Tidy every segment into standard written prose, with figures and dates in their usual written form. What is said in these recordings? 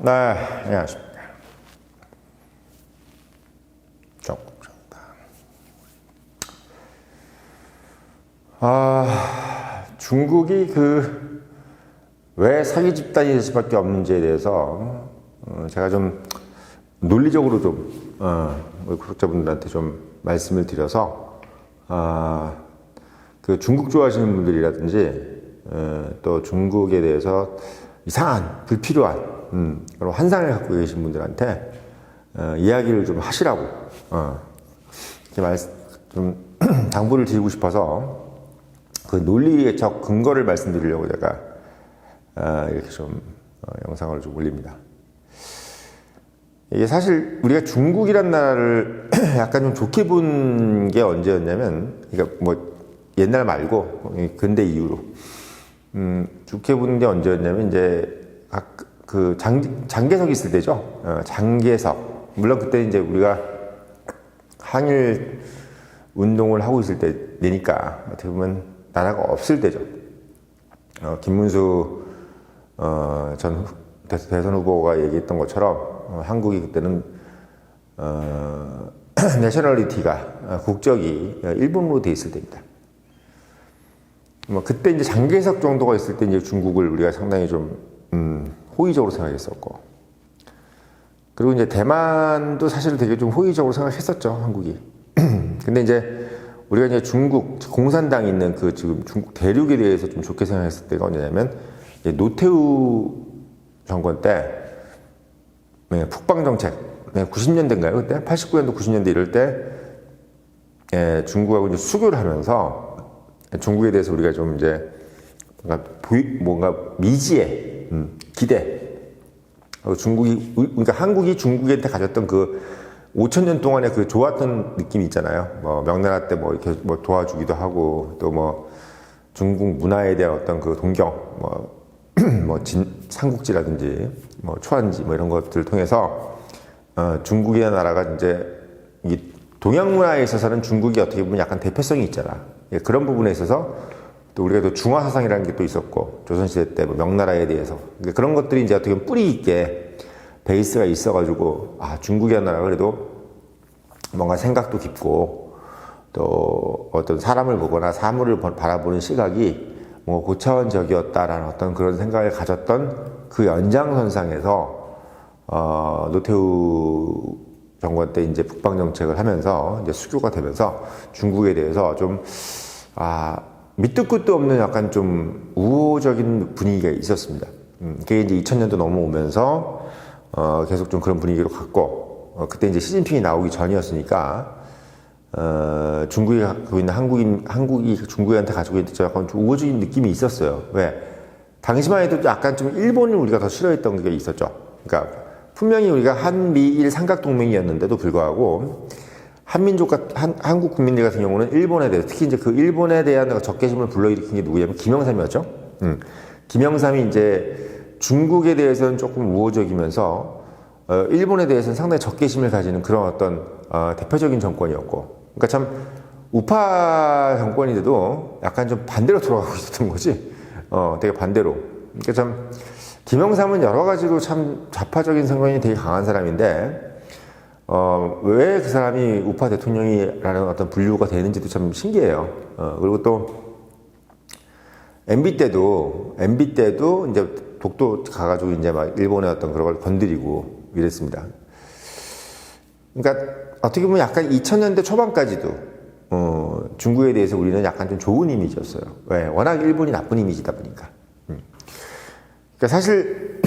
네, 안녕하십니까. 정국정다. 중국이 왜 사기 집단이 될 수밖에 없는지에 대해서 제가 좀 논리적으로 좀 구독자분들한테 좀 말씀을 드려서 그 중국 좋아하시는 분들이라든지 또 중국에 대해서 이상한 불필요한 그런 환상을 갖고 계신 분들한테 이야기를 좀 하시라고 이렇게 좀 당부를 드리고 싶어서 그 논리적 근거를 말씀드리려고 제가 이렇게 좀 영상을 좀 올립니다. 이게 사실 우리가 중국이란 나라를 약간 좀 좋게 본 게 언제였냐면, 그러니까 뭐 옛날 말고 근대 이후로 좋게 본 게 언제였냐면 이제 그 장개석 있을 때죠. 장개석. 물론 그때 이제 우리가 항일 운동을 하고 있을 때니까 어떻게 보면 나라가 없을 때죠. 김문수 전 대선 후보가 얘기했던 것처럼 한국이 그때는 내셔널리티가 국적이 일본으로 돼 있을 때입니다. 뭐 그때 이제 장개석 정도가 있을 때 이제 중국을 우리가 상당히 좀 호의적으로 생각했었고, 그리고 이제 대만도 사실 되게 좀 호의적으로 생각했었죠, 한국이. 근데 이제 우리가 이제 중국 공산당이 있는 그 지금 중국 대륙에 대해서 좀 좋게 생각했을 때가 언제냐면 이제 노태우 정권 때 북방 정책 90년대인가요? 그때 89년도 90년대 이럴 때 중국하고 이제 수교를 하면서 중국에 대해서 우리가 좀 이제 뭔가 미지의 기대, 그러니까 한국이 중국한테 가졌던 그 5,000년 동안의 그 좋았던 느낌이 있잖아요. 뭐 명나라 때 뭐 이렇게 뭐 도와주기도 하고, 또 뭐 중국 문화에 대한 어떤 그 동경, 삼국지라든지 뭐 초안지 뭐 이런 것들을 통해서 중국이라는 나라가 이제 이 동양 문화에 있어서는 중국이 어떻게 보면 약간 대표성이 있잖아. 그런 부분에 있어서 또 우리가 또 중화 사상이라는 게 또 있었고, 조선시대 때 뭐 명나라에 대해서 그런 것들이 이제 어떻게 보면 뿌리 있게 베이스가 있어가지고, 중국이라는 나라가 그래도 뭔가 생각도 깊고 또 어떤 사람을 보거나 사물을 바라보는 시각이 뭐 고차원적이었다라는 어떤 그런 생각을 가졌던 그 연장선상에서 노태우 정권 때 이제 북방 정책을 하면서 이제 수교가 되면서 중국에 대해서 좀 밑도 끝도 없는 약간 좀 우호적인 분위기가 있었습니다. 그게 이제 2000년도 넘어오면서 계속 좀 그런 분위기로 갔고, 그때 이제 시진핑이 나오기 전이었으니까 중국이 갖고 있는 한국이 중국한테 가지고 있는 약간 좀 우호적인 느낌이 있었어요. 왜? 당시만 해도 약간 좀 일본을 우리가 더 싫어했던 게 있었죠. 그러니까 분명히 우리가 한미일 삼각동맹이었는데도 불구하고 한국 국민들 같은 경우는 일본에 대해서, 특히 이제 그 일본에 대한 적개심을 불러일으킨 게 누구냐면 김영삼이었죠. 김영삼이 이제 중국에 대해서는 조금 우호적이면서 일본에 대해서는 상당히 적개심을 가지는 그런 어떤 대표적인 정권이었고, 그러니까 참 우파 정권인데도 약간 좀 반대로 돌아가고 있었던 거지. 되게 반대로. 그러니까 참 김영삼은 여러 가지로 참 좌파적인 성향이 되게 강한 사람인데 왜 그 사람이 우파 대통령이라는 어떤 분류가 되는지도 참 신기해요. 그리고 또 MB 때도 이제 독도 가가지고 이제 막 일본의 어떤 그런 걸 건드리고 이랬습니다. 그러니까 어떻게 보면 약간 2000년대 초반까지도 중국에 대해서 우리는 약간 좀 좋은 이미지였어요. 왜? 워낙 일본이 나쁜 이미지다 보니까. 그러니까 사실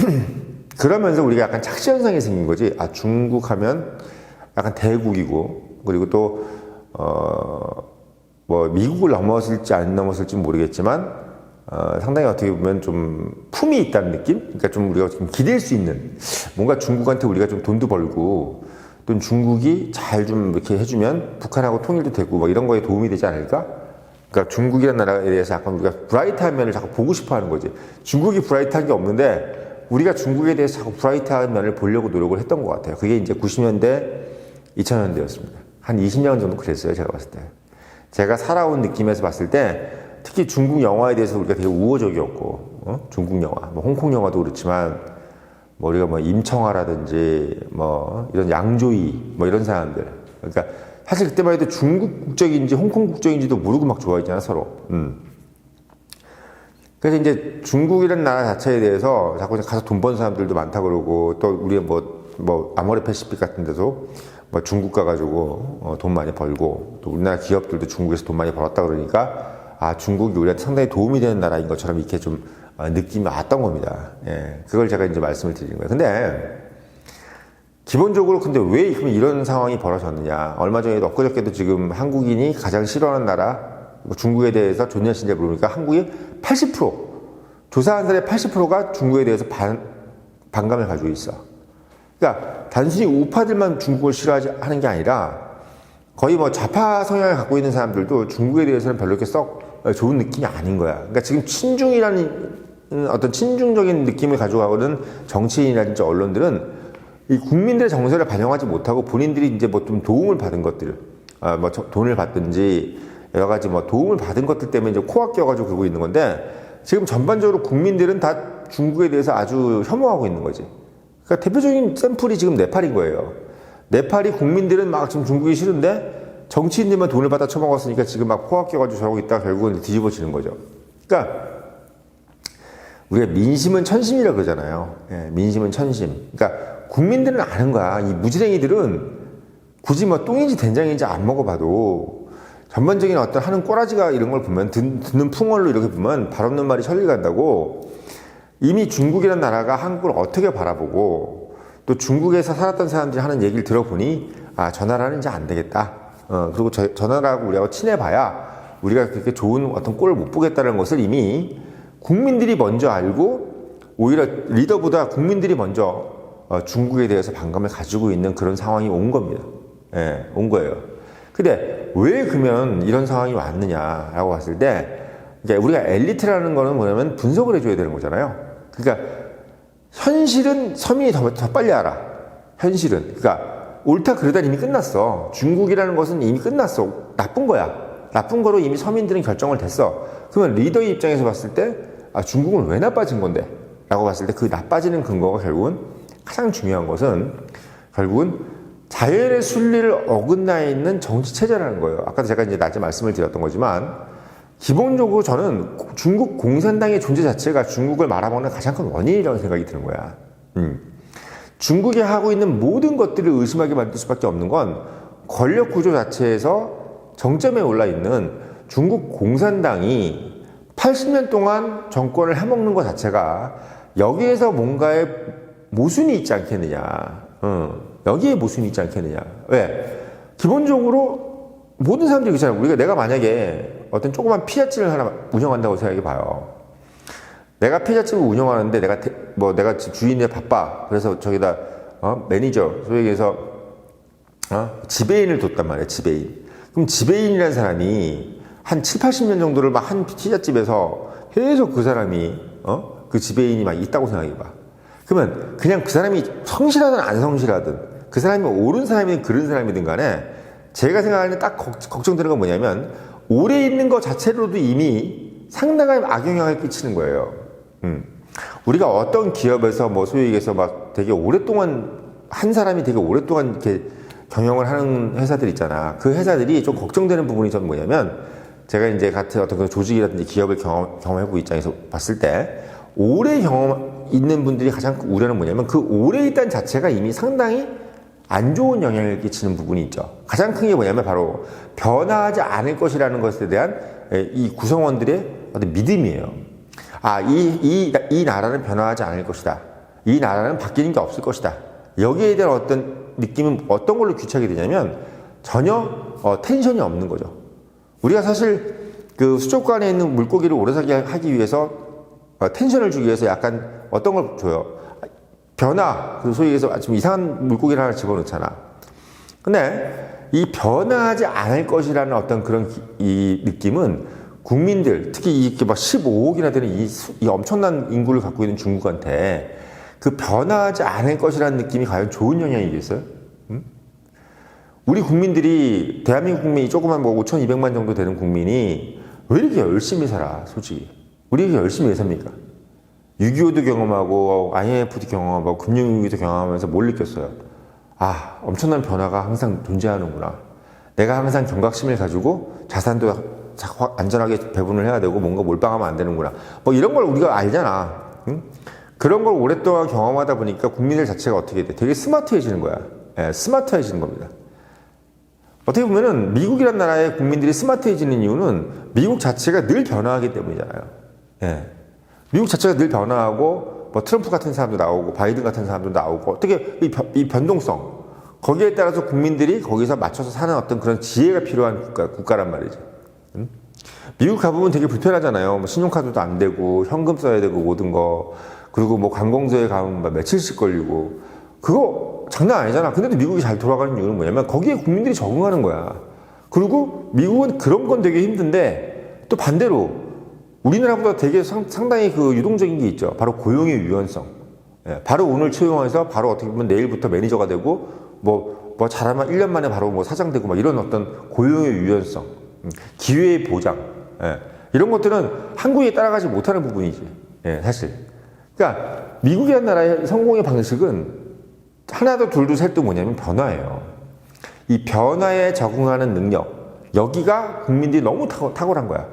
그러면서 우리가 약간 착시 현상이 생긴 거지. 중국 하면 약간 대국이고, 그리고 또 뭐 미국을 넘어설지 안 넘어설지 모르겠지만 상당히 어떻게 보면 좀 품이 있다는 느낌? 그러니까 좀 우리가 좀 기댈 수 있는, 뭔가 중국한테 우리가 좀 돈도 벌고 또 중국이 잘 좀 이렇게 해주면 북한하고 통일도 되고 막 이런 거에 도움이 되지 않을까? 그러니까 중국이라는 나라에 대해서 약간 우리가 브라이트한 면을 자꾸 보고 싶어 하는 거지. 중국이 브라이트한 게 없는데 우리가 중국에 대해서 자꾸 브라이트한 면을 보려고 노력을 했던 것 같아요. 그게 이제 90년대, 2000년대였습니다. 한 20년 정도 그랬어요, 제가 봤을 때. 제가 살아온 느낌에서 봤을 때 특히 중국 영화에 대해서 우리가 되게 우호적이었고, 중국 영화, 뭐 홍콩 영화도 그렇지만 뭐 우리가 뭐 임청아라든지 뭐 이런 양조위 뭐 이런 사람들. 그러니까 사실 그때만 해도 중국 국적인지 홍콩 국적인지도 모르고 막 좋아했잖아 서로. 그래서 이제 중국이라는 나라 자체에 대해서 자꾸 가서 돈 버는 사람들도 많다 그러고, 또 우리 뭐 아모레 패시픽 같은 데도 뭐 중국 가가지고 돈 많이 벌고, 또 우리나라 기업들도 중국에서 돈 많이 벌었다 그러니까 아 중국이 우리한테 상당히 도움이 되는 나라인 것처럼 이렇게 좀 느낌이 왔던 겁니다. 예, 그걸 제가 이제 말씀을 드리는 거예요. 근데 기본적으로 근데 왜 그럼 이런 상황이 벌어졌느냐? 얼마 전에도 엊그저께도 지금 한국인이 가장 싫어하는 나라 중국에 대해서 존재 신제 물으니까 한국이 80% 조사한 사람의 80%가 중국에 대해서 반감을 가지고 있어. 그러니까 단순히 우파들만 중국을 싫어하지 하는 게 아니라 거의 뭐 좌파 성향을 갖고 있는 사람들도 중국에 대해서는 별로 이렇게 썩 좋은 느낌이 아닌 거야. 그러니까 지금 친중이라는 어떤 친중적인 느낌을 가져가거든 정치인이라든지 언론들은 이 국민들의 정서를 반영하지 못하고 본인들이 이제 뭐 좀 도움을 받은 것들, 뭐 돈을 받든지 여러 가지 뭐 도움을 받은 것들 때문에 이제 코앞 껴가지고 그러고 있는 건데, 지금 전반적으로 국민들은 다 중국에 대해서 아주 혐오하고 있는 거지. 그러니까 대표적인 샘플이 지금 네팔인 거예요. 네팔이 국민들은 막 지금 중국이 싫은데 정치인들만 돈을 받아 처먹었으니까 지금 막 코앞 껴가지고 저러고 있다가 결국은 뒤집어지는 거죠. 그러니까 우리가 민심은 천심이라고 그러잖아요. 예, 민심은 천심. 그러니까 국민들은 아는 거야. 이 무지랭이들은 굳이 뭐 똥인지 된장인지 안 먹어봐도 전반적인 어떤 하는 꼬라지가 이런 걸 보면 듣는 풍월로 이렇게 보면 발 없는 말이 천리 간다고. 이미 중국이라는 나라가 한국을 어떻게 바라보고 또 중국에서 살았던 사람들이 하는 얘기를 들어보니 아, 저 나라는 이제 안 되겠다. 그리고 저 나라하고 우리하고 친해봐야 우리가 그렇게 좋은 어떤 꼴을 못 보겠다는 것을 이미 국민들이 먼저 알고, 오히려 리더보다 국민들이 먼저 중국에 대해서 반감을 가지고 있는 그런 상황이 온 겁니다. 예, 온 거예요. 근데 왜 그러면 이런 상황이 왔느냐라고 봤을 때, 이제 우리가 엘리트라는 거는 뭐냐면 분석을 해줘야 되는 거잖아요. 그러니까 현실은 서민이 더 빨리 알아. 현실은. 그러니까 옳다 그르다 이미 끝났어. 중국이라는 것은 이미 끝났어. 나쁜 거야. 나쁜 거로 이미 서민들은 결정을 됐어. 그러면 리더의 입장에서 봤을 때 아, 중국은 왜 나빠진 건데? 라고 봤을 때 그 나빠지는 근거가 결국은 가장 중요한 것은 결국은 자연의 순리를 어긋나 있는 정치 체제라는 거예요. 아까도 제가 이제 낮에 말씀을 드렸던 거지만, 기본적으로 저는 중국 공산당의 존재 자체가 중국을 말아먹는 가장 큰 원인이라고 생각이 드는 거야. 중국이 하고 있는 모든 것들을 의심하게 만들 수밖에 없는 건 권력 구조 자체에서 정점에 올라 있는 중국 공산당이 80년 동안 정권을 해먹는 것 자체가 여기에서 뭔가의 모순이 있지 않겠느냐. 여기에 모순이 있지 않겠느냐. 왜? 기본적으로 모든 사람들이 그렇잖아요. 내가 만약에 어떤 조그만 피자집을 하나 운영한다고 생각해 봐요. 내가 피자집을 운영하는데 내가 주인이 바빠. 그래서 저기다 매니저, 소위 얘기해서 지배인을 뒀단 말이야. 지배인. 그럼 지배인이라는 사람이 한 7, 80년 정도를 막 한 피자집에서 계속 그 사람이 그 지배인이 막 있다고 생각해 봐. 그러면 그냥 그 사람이 성실하든 안 성실하든, 그 사람이 옳은 사람이든 그른 사람이든 간에 제가 생각하는 딱 걱정되는 건 뭐냐면, 오래 있는 것 자체로도 이미 상당한 악영향을 끼치는 거예요. 우리가 어떤 기업에서 뭐 소위 얘기해서 막 되게 오랫동안, 한 사람이 되게 오랫동안 이렇게 경영을 하는 회사들 있잖아. 그 회사들이 좀 걱정되는 부분이 전 뭐냐면, 제가 이제 같은 어떤 그 조직이라든지 기업을 경험해보고 입장에서 봤을 때, 오래 경험 있는 분들이 가장 우려는 뭐냐면, 그 오래 있다는 자체가 이미 상당히 안 좋은 영향을 끼치는 부분이 있죠. 가장 큰 게 뭐냐면 바로 변화하지 않을 것이라는 것에 대한 이 구성원들의 어떤 믿음이에요. 아, 이 나라는 변화하지 않을 것이다. 이 나라는 바뀌는 게 없을 것이다. 여기에 대한 어떤 느낌은 어떤 걸로 귀착이 되냐면 전혀 텐션이 없는 거죠. 우리가 사실 그 수족관에 있는 물고기를 오래 살게 하기 위해서 텐션을 주기 위해서 약간 어떤 걸 줘요? 변화, 소위 얘기해서 좀 이상한 물고기를 하나 집어넣잖아. 근데 이 변화하지 않을 것이라는 어떤 그런 이 느낌은 국민들, 특히 이렇게 막 15억이나 되는 이 엄청난 인구를 갖고 있는 중국한테 그 변화하지 않을 것이라는 느낌이 과연 좋은 영향이겠어요? 우리 국민들이, 대한민국 국민이 조그만 뭐 5,200만 정도 되는 국민이 왜 이렇게 열심히 살아, 솔직히. 우리 이렇게 열심히 왜 삽니까? 6.25도 경험하고 IMF도 경험하고 금융위기도 경험하면서 뭘 느꼈어요? 아, 엄청난 변화가 항상 존재하는구나. 내가 항상 경각심을 가지고 자산도 안전하게 배분을 해야 되고 뭔가 몰빵하면 안 되는구나. 뭐 이런 걸 우리가 알잖아. 응? 그런 걸 오랫동안 경험하다 보니까 국민들 자체가 어떻게 돼? 되게 스마트해지는 거야. 예, 스마트해지는 겁니다. 어떻게 보면은 미국이란 나라의 국민들이 스마트해지는 이유는 미국 자체가 늘 변화하기 때문이잖아요. 예. 미국 자체가 늘 변화하고 뭐 트럼프 같은 사람도 나오고 바이든 같은 사람도 나오고 어떻게 이 변동성 거기에 따라서 국민들이 거기서 맞춰서 사는 어떤 그런 지혜가 필요한 국가란 말이지. 응? 미국 가보면 되게 불편하잖아요. 뭐 신용카드도 안 되고 현금 써야 되고 모든 거 그리고 뭐 관공서에 가면 막 며칠씩 걸리고 그거 장난 아니잖아. 근데도 미국이 잘 돌아가는 이유는 뭐냐면 거기에 국민들이 적응하는 거야. 그리고 미국은 그런 건 되게 힘든데 또 반대로 우리나라보다 되게 상당히 그 유동적인 게 있죠. 바로 고용의 유연성. 예, 바로 오늘 채용해서 바로 어떻게 보면 내일부터 매니저가 되고 뭐 잘하면 1년 만에 바로 뭐 사장 되고 막 이런 어떤 고용의 유연성, 기회의 보장. 예, 이런 것들은 한국이 따라가지 못하는 부분이지. 예, 사실. 그러니까 미국이라는 나라의 성공의 방식은 하나도 둘도 셋도 뭐냐면 변화예요. 이 변화에 적응하는 능력, 여기가 국민들이 너무 탁월한 거야.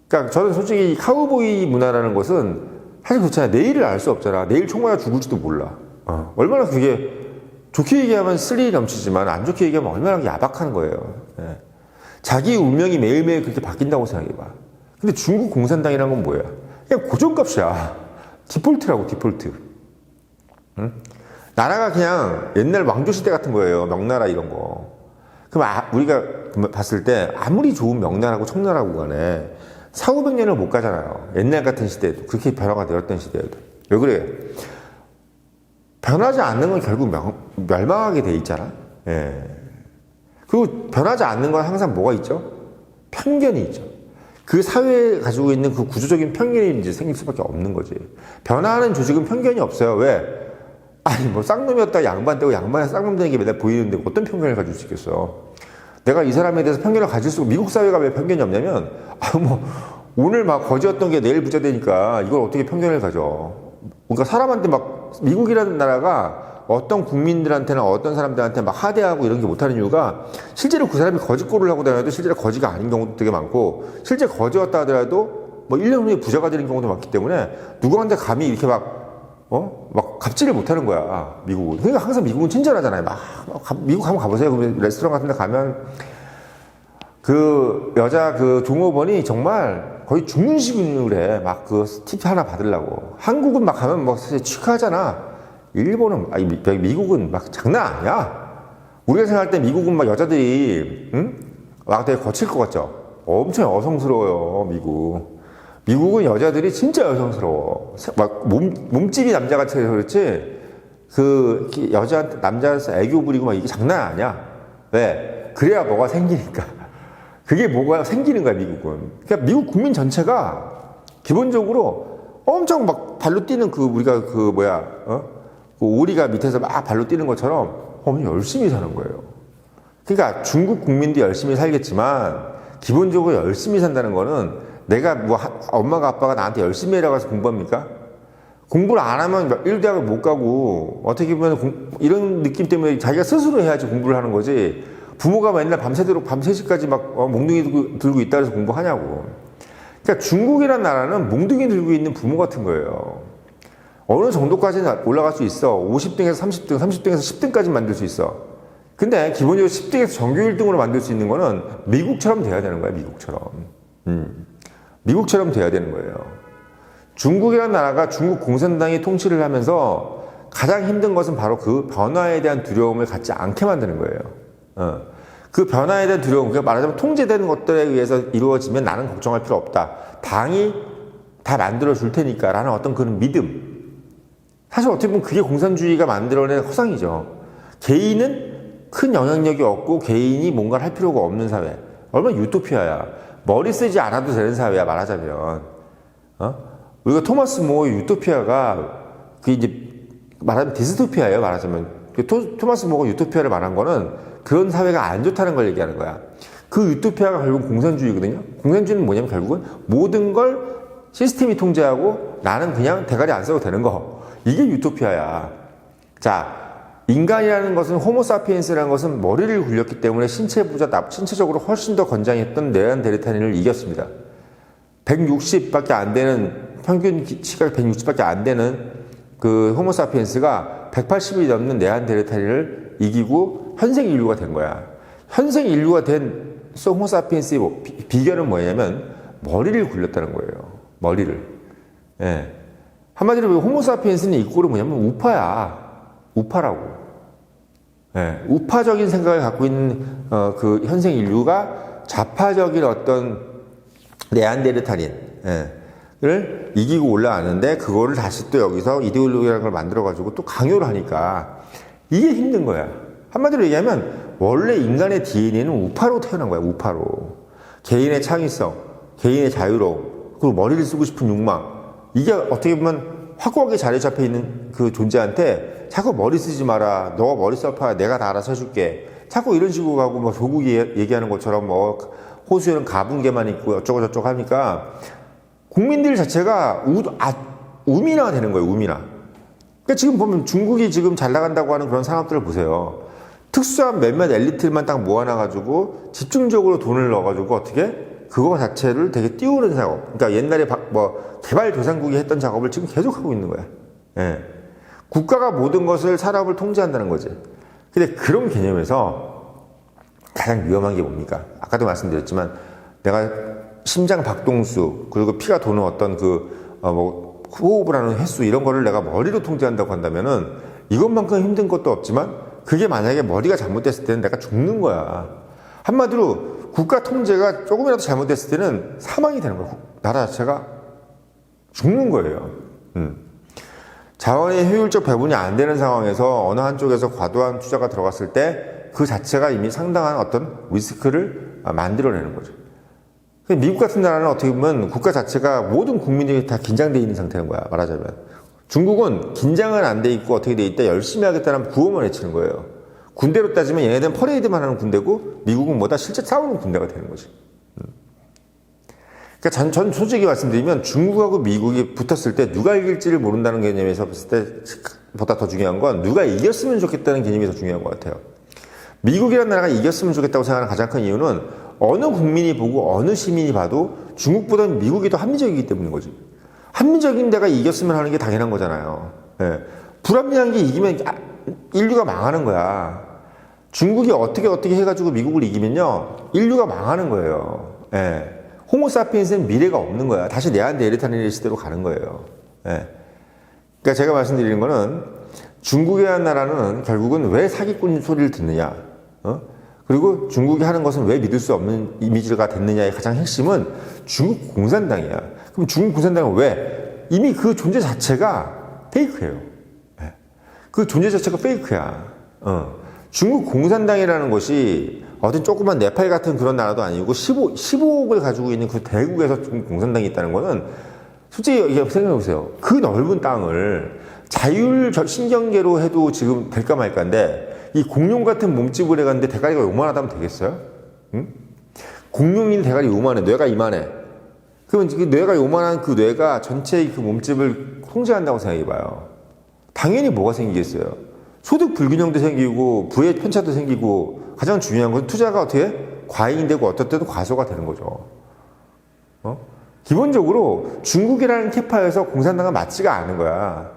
그러니까 저는 솔직히 카우보이 문화라는 것은 사실 그렇잖아요. 내일을 알 수 없잖아. 내일 총 맞아 죽을지도 몰라. 얼마나 그게 좋게 얘기하면 스릴이 넘치지만 안 좋게 얘기하면 얼마나 야박한 거예요. 예. 자기 운명이 매일매일 그렇게 바뀐다고 생각해봐. 근데 중국 공산당이라는 건 뭐야? 그냥 고정값이야. 디폴트라고, 디폴트. 응? 나라가 그냥 옛날 왕조시대 같은 거예요. 명나라 이런 거. 그럼 우리가 봤을 때 아무리 좋은 명나라고 청나라고 간에 4,500년을 못 가잖아요. 옛날 같은 시대에도. 그렇게 변화가 되었던 시대에도. 왜 그래요? 변하지 않는 건 결국 멸망하게 돼 있잖아. 예. 그리고 변하지 않는 건 항상 뭐가 있죠? 편견이 있죠. 그 사회에 가지고 있는 그 구조적인 편견이 이제 생길 수밖에 없는 거지. 변화하는 조직은 편견이 없어요. 왜? 아니, 뭐, 쌍놈이었다 양반 되고 양반에서 쌍놈 되는 게 맨날 보이는데 어떤 편견을 가질 수 있겠어? 내가 이 사람에 대해서 편견을 가질 수, 미국 사회가 왜 편견이 없냐면, 오늘 막 거지였던 게 내일 부자 되니까 이걸 어떻게 편견을 가져? 그러니까 사람한테 막, 미국이라는 나라가 어떤 국민들한테나 어떤 사람들한테 막 하대하고 이런 게 못하는 이유가 실제로 그 사람이 거짓골을 하고 다녀도 실제로 거지가 아닌 경우도 되게 많고 실제 거지였다 하더라도 뭐 1년 후에 부자가 되는 경우도 많기 때문에 누구한테 감히 이렇게 막 갑질을 못 하는 거야, 미국은. 그러니까 항상 미국은 친절하잖아요. 미국 한번 가보세요. 그러면 레스토랑 같은 데 가면 그 여자 그 종업원이 정말 거의 죽는 식으로 해. 막 그 팁 하나 받으려고. 한국은 막 가면 뭐 사실 취하잖아. 일본은, 미국은 막 장난 아니야. 우리가 생각할 때 미국은 막 여자들이, 막 되게 거칠 것 같죠? 엄청 여성스러워요, 미국. 미국은 여자들이 진짜 여성스러워. 막 몸집이 남자같이 해서 그렇지, 남자한테 애교 부리고 막 이게 장난 아니야. 왜? 그래야 뭐가 생기니까. 그게 뭐가 생기는 거야, 미국은. 그러니까 미국 국민 전체가 기본적으로 엄청 막 발로 뛰는 우리가 그 오리가 밑에서 막 발로 뛰는 것처럼 엄청 열심히 사는 거예요. 그러니까 중국 국민도 열심히 살겠지만 기본적으로 열심히 산다는 거는 내가 엄마가 아빠가 나한테 열심히 해라고 해서 공부합니까? 공부를 안 하면 1대학을 못 가고 어떻게 보면 이런 느낌 때문에 자기가 스스로 해야지 공부를 하는 거지 부모가 맨날 밤새도록 밤 3시까지 막 몽둥이 들고 있다 해서 공부하냐고. 그러니까 중국이란 나라는 몽둥이 들고 있는 부모 같은 거예요. 어느 정도까지는 올라갈 수 있어. 50등에서 30등, 30등에서 10등까지 만들 수 있어. 근데 기본적으로 10등에서 전교 1등으로 만들 수 있는 거는 미국처럼 돼야 되는 거야, 미국처럼. 미국처럼 돼야 되는 거예요. 중국이라는 나라가 중국 공산당이 통치를 하면서 가장 힘든 것은 바로 그 변화에 대한 두려움을 갖지 않게 만드는 거예요. 그 변화에 대한 두려움, 그러니까 말하자면 통제되는 것들에 의해서 이루어지면 나는 걱정할 필요 없다. 당이 다 만들어 줄 테니까 라는 어떤 그런 믿음. 사실 어떻게 보면 그게 공산주의가 만들어낸 허상이죠. 개인은 큰 영향력이 없고 개인이 뭔가를 할 필요가 없는 사회. 얼마나 유토피아야. 머리 쓰지 않아도 되는 사회야, 말하자면. 우리가 토마스 모어의 유토피아가 그게 이제 말하자면 디스토피아예요, 말하자면. 토마스 모어가 유토피아를 말한 거는 그런 사회가 안 좋다는 걸 얘기하는 거야. 그 유토피아가 결국 공산주의거든요. 공산주의는 뭐냐면 결국은 모든 걸 시스템이 통제하고 나는 그냥 대가리 안 써도 되는 거. 이게 유토피아야. 자, 인간이라는 것은 호모사피엔스라는 것은 머리를 굴렸기 때문에 신체적으로 훨씬 더 건장했던 네안데르탈인을 이겼습니다. 160밖에 안 되는 평균 키가 160밖에 안 되는 그 호모사피엔스가 180이 넘는 네안데르탈인을 이기고 현생 인류가 된 거야. 현생 인류가 된 호모사피엔스의 비결은 뭐냐면 머리를 굴렸다는 거예요. 머리를. 예. 한마디로 호모사피엔스는 이 꼴은 뭐냐면 우파야. 우파라고. 예. 우파적인 생각을 갖고 있는 그 현생 인류가 좌파적인 어떤 네안데르탈인을 이기고 올라가는데 그거를 다시 또 여기서 이데올로기라는 걸 만들어가지고 또 강요를 하니까 이게 힘든 거야. 한마디로 얘기하면 원래 인간의 DNA는 우파로 태어난 거야. 우파로. 개인의 창의성, 개인의 자유로움, 그리고 머리를 쓰고 싶은 욕망. 이게 어떻게 보면 확고하게 자리 잡혀 있는 그 존재한테 자꾸 머리 쓰지 마라. 너가 머리 써봐. 내가 다 알아서 해줄게. 자꾸 이런 식으로 가고 뭐 조국이 얘기하는 것처럼 뭐 호수에는 가분개만 있고 어쩌고 저쩌고 하니까 국민들 자체가 우민화가 되는 거예요. 우민화. 그러니까 지금 보면 중국이 지금 잘 나간다고 하는 그런 산업들을 보세요. 특수한 몇몇 엘리트만 딱 모아놔가지고 집중적으로 돈을 넣어가지고 어떻게 그거 자체를 되게 띄우는 작업. 그러니까 옛날에 뭐 개발도상국이 했던 작업을 지금 계속 하고 있는 거야. 예. 국가가 모든 것을 산업을 통제한다는 거지. 근데 그런 개념에서 가장 위험한 게 뭡니까? 아까도 말씀드렸지만 내가 심장 박동수 그리고 피가 도는 어떤 뭐 호흡을 하는 횟수 이런 거를 내가 머리로 통제한다고 한다면은 이것만큼 힘든 것도 없지만 그게 만약에 머리가 잘못됐을 때는 내가 죽는 거야. 한마디로 국가 통제가 조금이라도 잘못됐을 때는 사망이 되는 거야. 나라 자체가 죽는 거예요. 자원의 효율적 배분이 안 되는 상황에서 어느 한쪽에서 과도한 투자가 들어갔을 때 그 자체가 이미 상당한 어떤 리스크를 만들어내는 거죠. 미국 같은 나라는 어떻게 보면 국가 자체가 모든 국민들이 다 긴장되어 있는 상태인 거야. 말하자면. 중국은 긴장은 안 돼 있고 어떻게 돼 있다 열심히 하겠다는 구호만 외치는 거예요. 군대로 따지면 얘네들은 퍼레이드만 하는 군대고 미국은 뭐다 실제 싸우는 군대가 되는 거지. 그러니까 전 솔직히 말씀드리면 중국하고 미국이 붙었을 때 누가 이길지를 모른다는 개념에서 봤을 때보다 더 중요한 건 누가 이겼으면 좋겠다는 개념이 더 중요한 것 같아요. 미국이라는 나라가 이겼으면 좋겠다고 생각하는 가장 큰 이유는 어느 국민이 보고 어느 시민이 봐도 중국보다는 미국이 더 합리적이기 때문인 거지. 합리적인 데가 이겼으면 하는 게 당연한 거잖아요. 예. 불합리한 게 이기면 인류가 망하는 거야. 중국이 어떻게 해가지고 미국을 이기면요 인류가 망하는 거예요. 예. 호모사피엔스는 미래가 없는 거야. 다시 네안데르탈인의 시대로 가는 거예요. 예. 그러니까 제가 말씀드리는 거는 중국이라는 나라는 결국은 왜 사기꾼 소리를 듣느냐, 그리고 중국이 하는 것은 왜 믿을 수 없는 이미지가 됐느냐의 가장 핵심은 중국 공산당이야. 그럼 중국 공산당은 왜? 이미 그 존재 자체가 페이크예요. 예. 그 존재 자체가 페이크야. 중국 공산당이라는 것이 어떤 조그만 네팔 같은 그런 나라도 아니고 15억을 가지고 있는 그 대국에서 중국 공산당이 있다는 거는 솔직히 생각해 보세요. 그 넓은 땅을 자율 신경계로 해도 지금 될까 말까인데 이 공룡 같은 몸집을 해갔는데 대가리가 요만하다면 되겠어요? 응? 공룡인 대가리 요만해. 뇌가 이만해. 그러면 그 뇌가 요만한 그 뇌가 전체의 그 몸집을 통제한다고 생각해봐요. 당연히 뭐가 생기겠어요? 소득 불균형도 생기고 부의 편차도 생기고 가장 중요한 건 투자가 어떻게 과잉되고 어떨 때도 과소가 되는 거죠. 기본적으로 중국이라는 캐파에서 공산당은 맞지가 않은 거야.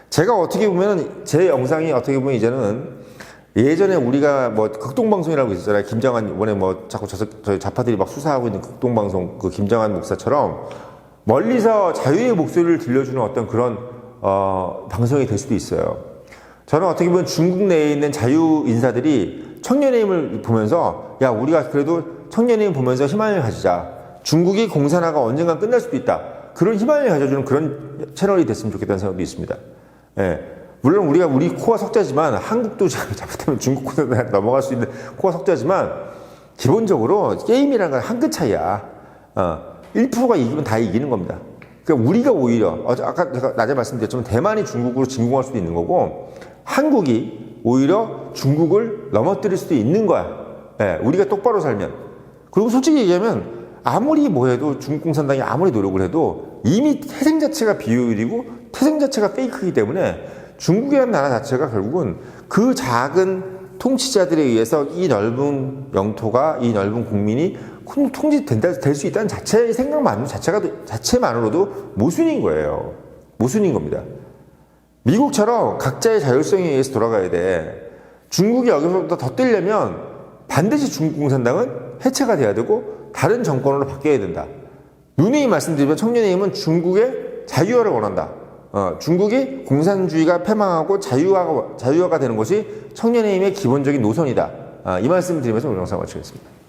제가 어떻게 보면 제 영상이 어떻게 보면 이제는 예전에 우리가 뭐 극동방송이라고 있었잖아요. 김정한 이번에 뭐 자꾸 저희 좌파들이 막 수사하고 있는 극동방송 그 김정한 목사처럼 멀리서 자유의 목소리를 들려주는 어떤 그런 방송이 될 수도 있어요. 저는 어떻게 보면 중국 내에 있는 자유 인사들이 청년의힘을 보면서 야 우리가 그래도 청년의힘 보면서 희망을 가지자. 중국이 공산화가 언젠간 끝날 수도 있다. 그런 희망을 가져주는 그런 채널이 됐으면 좋겠다는 생각도 있습니다. 예. 물론 우리가 우리 코어 석자지만 한국도 잘못하면 중국 코어에 넘어갈 수 있는 코어 석자지만 기본적으로 게임이라는 건 한 끗 차이야. 1%가 이기면 다 이기는 겁니다. 그러니까 우리가 오히려 아까 제가 낮에 말씀드렸지만 대만이 중국으로 진공할 수도 있는 거고 한국이 오히려 중국을 넘어뜨릴 수도 있는 거야. 예. 우리가 똑바로 살면. 그리고 솔직히 얘기하면 아무리 뭐 해도 중국 공산당이 아무리 노력을 해도 이미 태생 자체가 비효율이고 태생 자체가 페이크이기 때문에 중국이라는 나라 자체가 결국은 그 작은 통치자들에 의해서 이 넓은 영토가, 이 넓은 국민이 될 수 있다는 자체의 자체만으로도 모순인 거예요. 모순인 겁니다. 미국처럼 각자의 자율성에 의해서 돌아가야 돼. 중국이 여기서부터 더 뛰려면 반드시 중국共产党은 해체가 돼야 되고 다른 정권으로 바뀌어야 된다. 누누이 말씀드리면 청년의힘은 중국의 자유화를 원한다. 중국이 공산주의가 패망하고 자유화가 되는 것이 청년의힘의 기본적인 노선이다. 이 말씀을 드리면서 오늘 영상 마치겠습니다.